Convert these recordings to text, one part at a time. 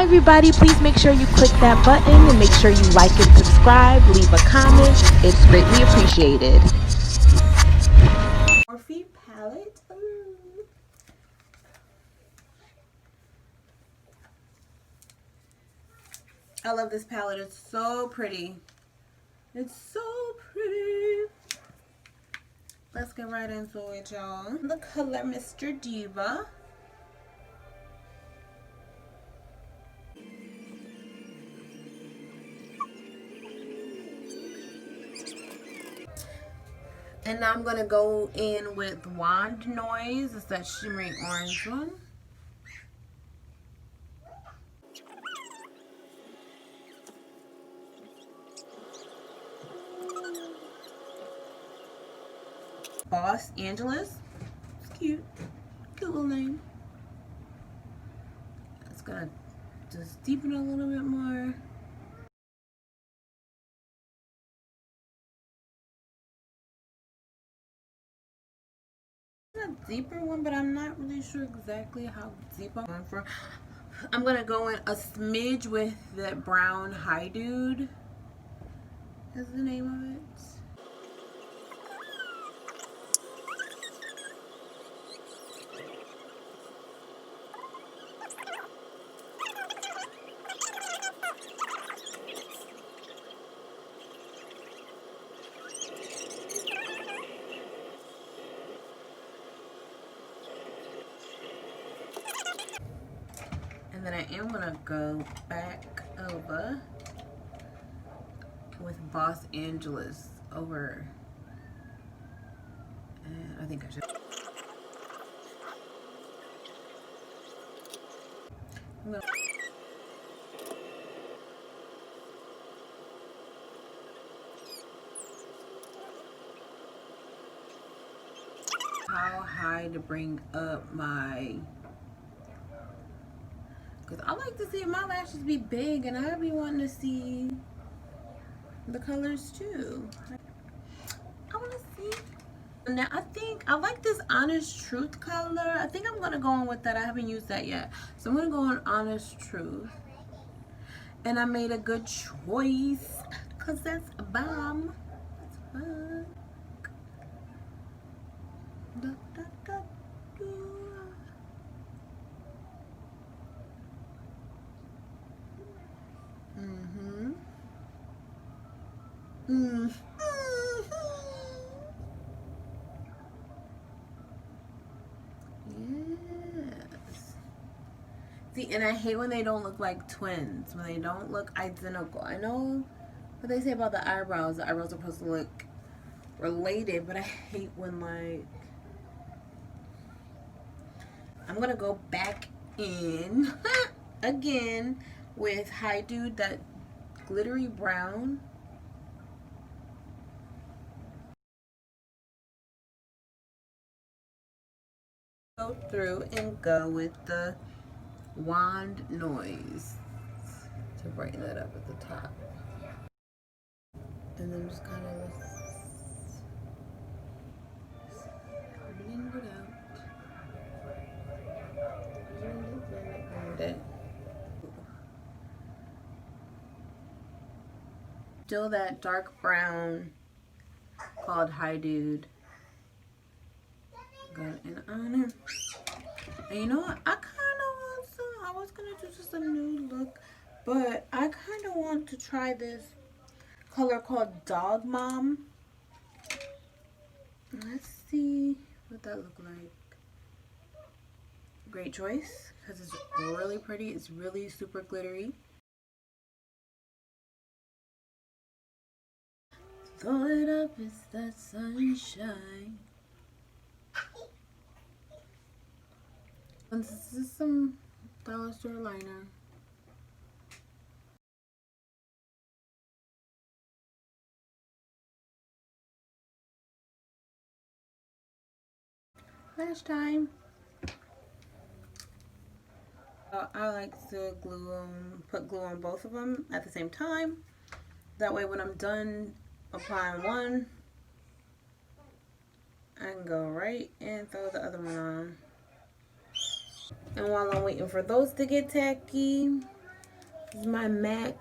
Hi everybody, please make sure you click that button and make sure you like and subscribe, leave a comment. It's greatly appreciated. Morphe palette. I love this palette. It's so pretty. It's so pretty. Let's get right into it, y'all. The color Mr. Diva. And now I'm gonna go in with Wand Noise. It's that shimmery orange one. Boss Angeles. It's cute. Cute little name. It's gonna just deepen a little bit more. A deeper one, but I'm not really sure exactly how deep I'm going for. I'm gonna go in a smidge with that brown Hi Dude. Is the name of it. And then I am gonna go back over with Boss Angeles over. And I think I should. How high to bring up my, because I like to see my lashes be big, and I be wanting to see the colors too. I want to see. Now I think I like this Honest Truth color. I think I'm gonna go on with that. I haven't used that yet, so I'm gonna go on Honest Truth. And I made a good choice because that's a bomb. That's fun. Da, da, da, da. Mm-hmm. Mm-hmm. Yes. See, and I hate when they don't look like twins. When they don't look identical. I know what they say about the eyebrows. The eyebrows are supposed to look related, but I hate when, like, I'm gonna go back in again with Hi Dude, that glittery brown. Go through and go with the Wand Noise to brighten that up at the top. And then just kind of blend it out. Blend it. Still that dark brown called Hi Dude. Got an honor. And you know what? I kind of want some. I was gonna do just a nude look, but I kind of want to try this color called Dog Mom. Let's see what that look like. Great choice because it's really pretty. It's really super glittery. Throw it up, it's that sunshine. And this is some dollar store liner. Last time. I like to put glue on both of them at the same time. That way when I'm done applying one, I can go right and throw the other one on. And while I'm waiting for those to get tacky, This is my MAC.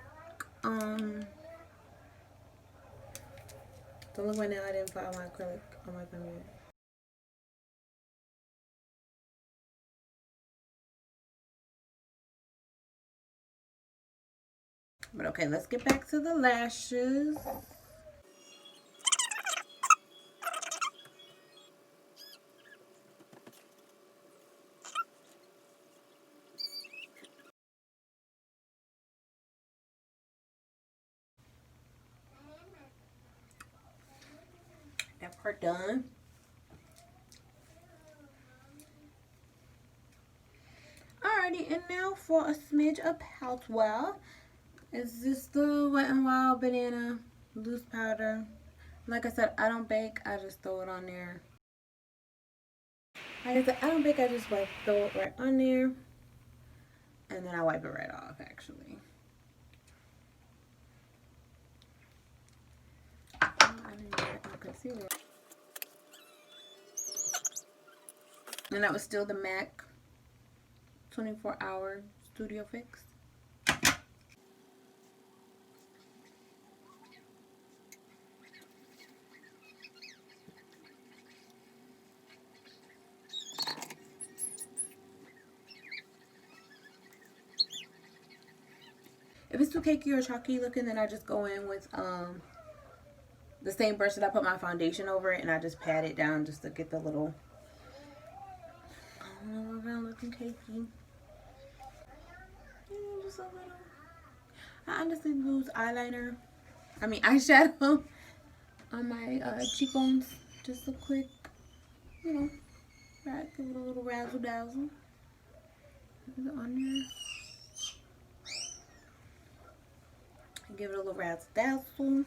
Don't look right now. I didn't file my acrylic on my thumb yet. But okay, let's get back to the lashes. That part done. Alrighty, and now for a smidge of Poutwell. Is this the Wet n Wild Banana Loose Powder? Like I said, I don't bake. I just throw it on there. Like I said, I don't bake. I just throw it right on there. And then I wipe it right off, actually. I didn't get my concealer. And that was still the MAC 24-hour Studio Fix. If it's too cakey or chalky looking, then I just go in with the same brush that I put my foundation over it, and I just pat it down just to get the little around looking cakey. Yeah, just a little. I honestly lose eyeliner. I mean eyeshadow on my cheekbones. Just a quick, you know, right, give it a little razzle dazzle. Put it on there. Give it a little razzle dazzle.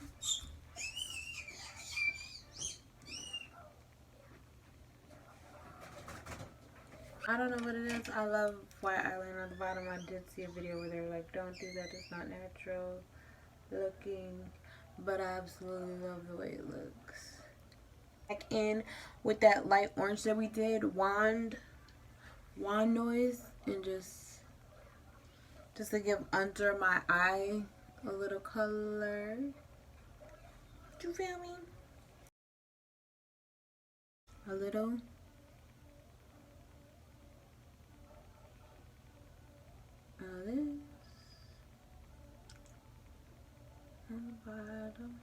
I don't know what it is. I love white eyeliner on the bottom. I did see a video where they're like, don't do that, it's not natural looking. But I absolutely love the way it looks. Back in with that light orange that we did, wand noise, and just to give under my eye a little color. Do you feel me? A little. This on the bottom.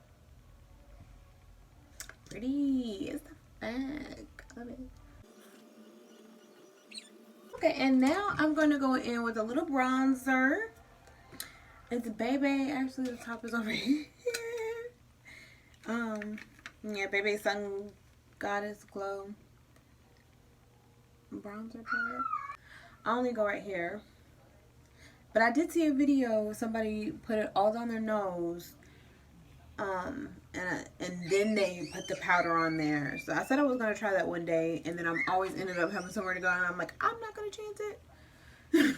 Pretty. It's the back of it. Okay, and now I'm going to go in with a little bronzer. It's Bebe. Actually, the top is over here. Yeah, Bebe Sun Goddess Glow bronzer palette. I only go right here. But I did see a video, somebody put it all down their nose, and then they put the powder on there. So I said I was going to try that one day, and then I'm always ended up having somewhere to go, and I'm like, I'm not going to chance it.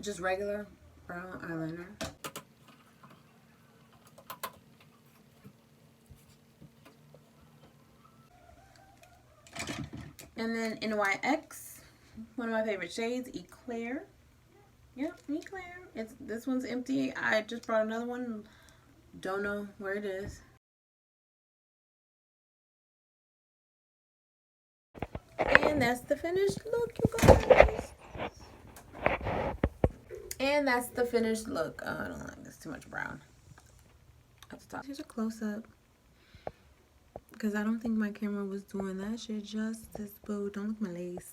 Just regular brown eyeliner. And then NYX, one of my favorite shades, Eclair. Yep, Eclair. This one's empty. I just brought another one. Don't know where it is. And that's the finished look, you guys. And that's the finished look. Oh, I don't like this. Too much brown at the top. Here's a close-up. Because I don't think my camera was doing that shit justice, boo. Don't look my lace.